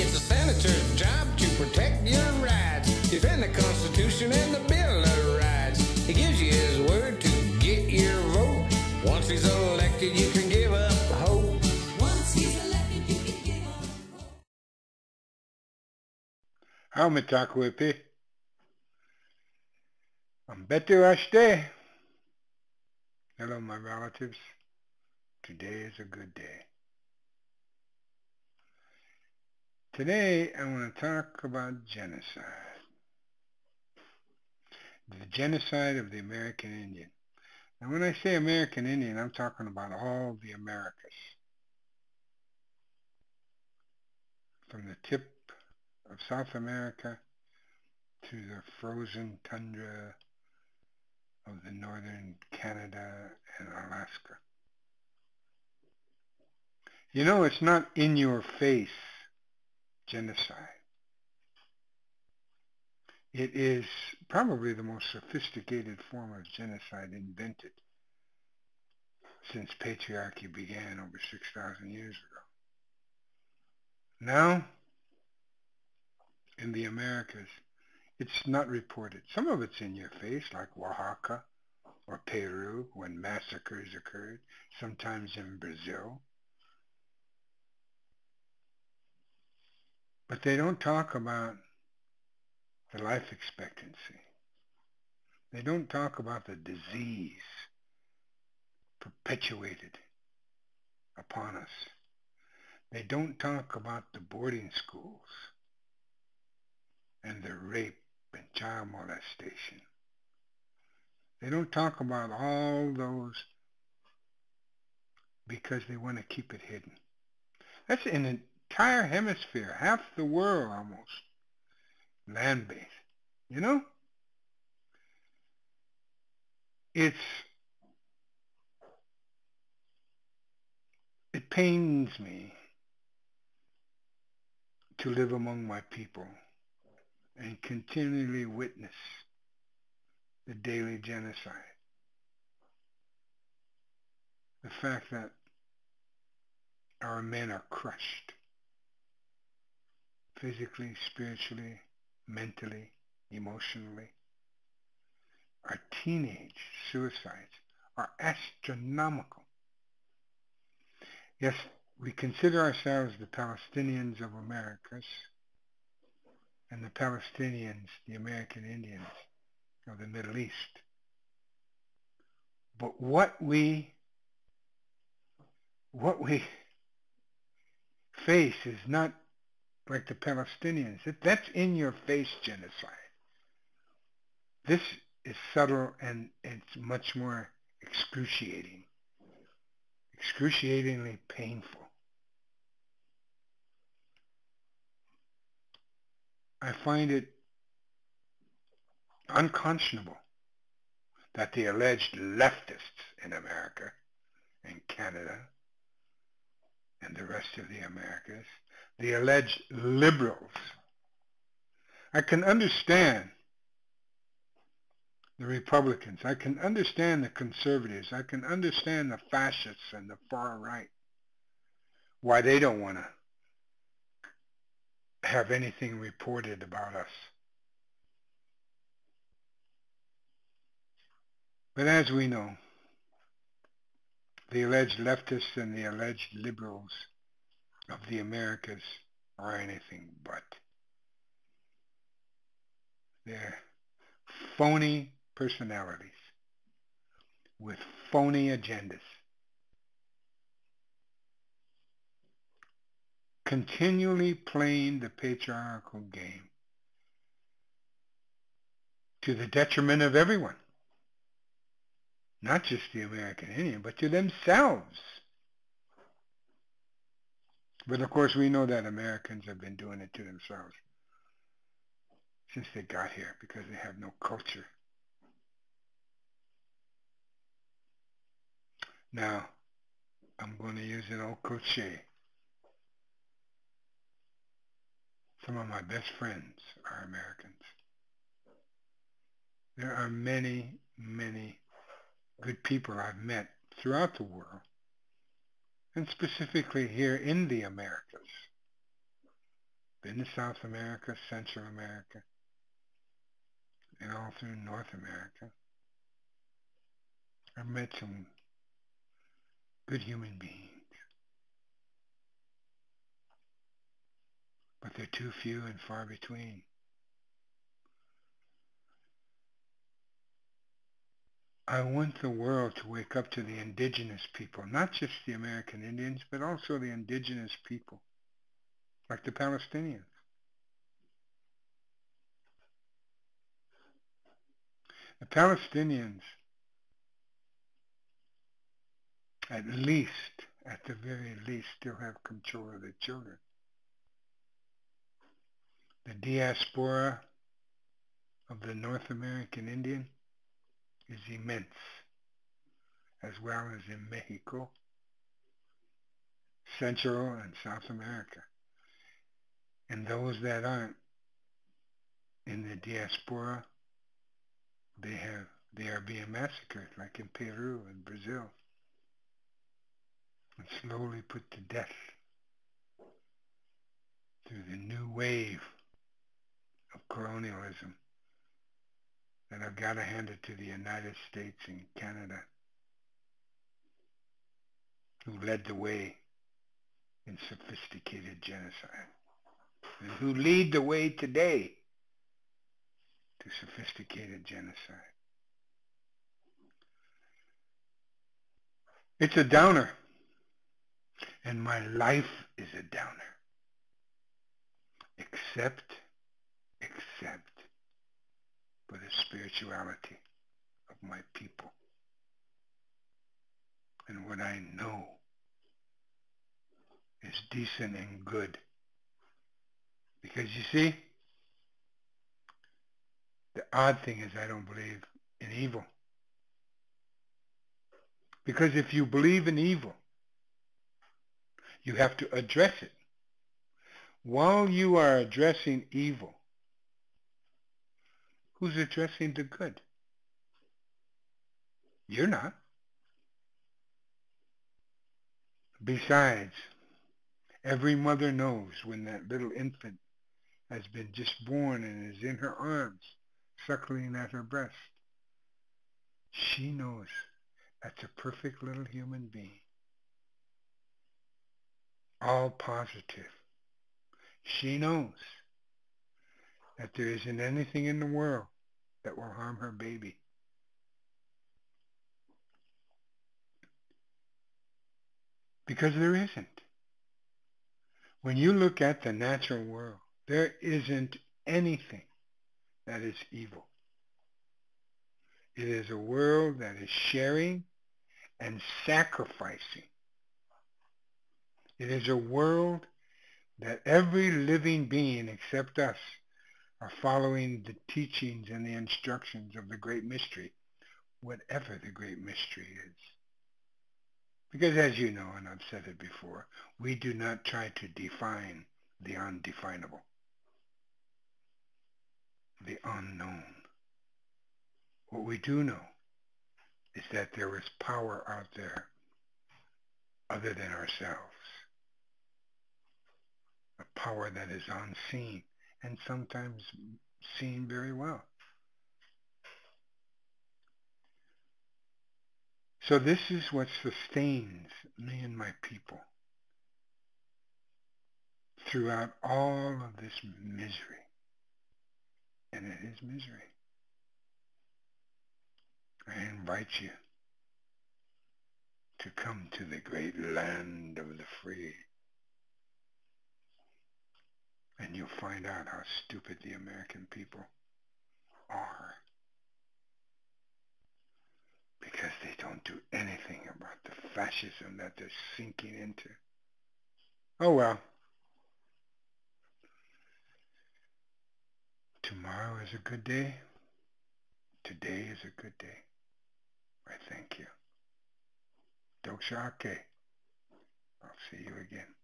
It's a senator's job to protect your rights, defend the Constitution and the Bill of Rights. He gives you his word to get your vote. Once he's elected, you can give up hope. Once he's elected, you can give up hope. How mitakuepe? Better ashte. Hello, my relatives. Today is a good day. Today, I want to talk about genocide. The genocide of the American Indian. And when I say American Indian, I'm talking about all the Americas. From the tip of South America to the frozen tundra of the northern Canada and Alaska. You know, it's not in your face genocide. It is probably the most sophisticated form of genocide invented since patriarchy began over 6,000 years ago. Now, in the Americas, it's not reported. Some of it's in your face, like Oaxaca or Peru, when massacres occurred, sometimes in Brazil. But they don't talk about the life expectancy. They don't talk about the disease perpetuated upon us. They don't talk about the boarding schools and the rape and child molestation. They don't talk about all those because they want to keep it hidden. That's an entire hemisphere, half the world almost, land-based. You know? It pains me to live among my people and continually witness the daily genocide. The fact that our men are crushed physically, spiritually, mentally, emotionally. Our teenage suicides are astronomical. Yes, we consider ourselves the Palestinians of Americas, and the Palestinians, the American Indians of the Middle East. But what we face is not like the Palestinians. That's in your face genocide. This is subtle and it's much more excruciating. Excruciatingly painful. I find it unconscionable that the alleged leftists in America and Canada and the rest of the Americas, the alleged liberals, I can understand the Republicans, I can understand the conservatives, I can understand the fascists and the far right, why they don't want to have anything reported about us. But as we know, the alleged leftists and the alleged liberals of the Americas are anything but. They're phony personalities with phony agendas, continually playing the patriarchal game to the detriment of everyone. Not just the American Indian, but to themselves. But of course we know that Americans have been doing it to themselves since they got here because they have no culture. Now, I'm going to use an old cliche. Some of my best friends are Americans. There are many, many good people I've met throughout the world, and specifically here in the Americas, been to South America, Central America, and all through North America. I've met some good human beings, but they're too few and far between. I want the world to wake up to the indigenous people, not just the American Indians, but also the indigenous people, like the Palestinians. The Palestinians, at the very least, still have control of their children. The diaspora of the North American Indian is immense, as well as in Mexico, Central and South America. And those that aren't in the diaspora, they are being massacred, like in Peru and Brazil, and slowly put to death through the new wave of colonialism that I've got to hand it to the United States and Canada, who led the way in sophisticated genocide, and who lead the way today to sophisticated genocide. It's a downer, and my life is a downer, except for the spirituality of my people and what I know is decent and good. Because you see, the odd thing is I don't believe in evil. Because if you believe in evil, you have to address it. While you are addressing evil, who's addressing the good? You're not. Besides, every mother knows when that little infant has been just born and is in her arms, suckling at her breast. She knows that's a perfect little human being. All positive. She knows that there isn't anything in the world that will harm her baby. Because there isn't. When you look at the natural world, there isn't anything that is evil. It is a world that is sharing and sacrificing. It is a world that every living being except us are following the teachings and the instructions of the great mystery, whatever the great mystery is. Because as you know, and I've said it before, we do not try to define the undefinable, the unknown. What we do know is that there is power out there other than ourselves, a power that is unseen and sometimes seen very well. So this is what sustains me and my people throughout all of this misery. And it is misery. I invite you to come to the great land of the free. And you'll find out how stupid the American people are. Because they don't do anything about the fascism that they're sinking into. Oh well. Tomorrow is a good day. Today is a good day. I thank you. Doksha Ake. I'll see you again.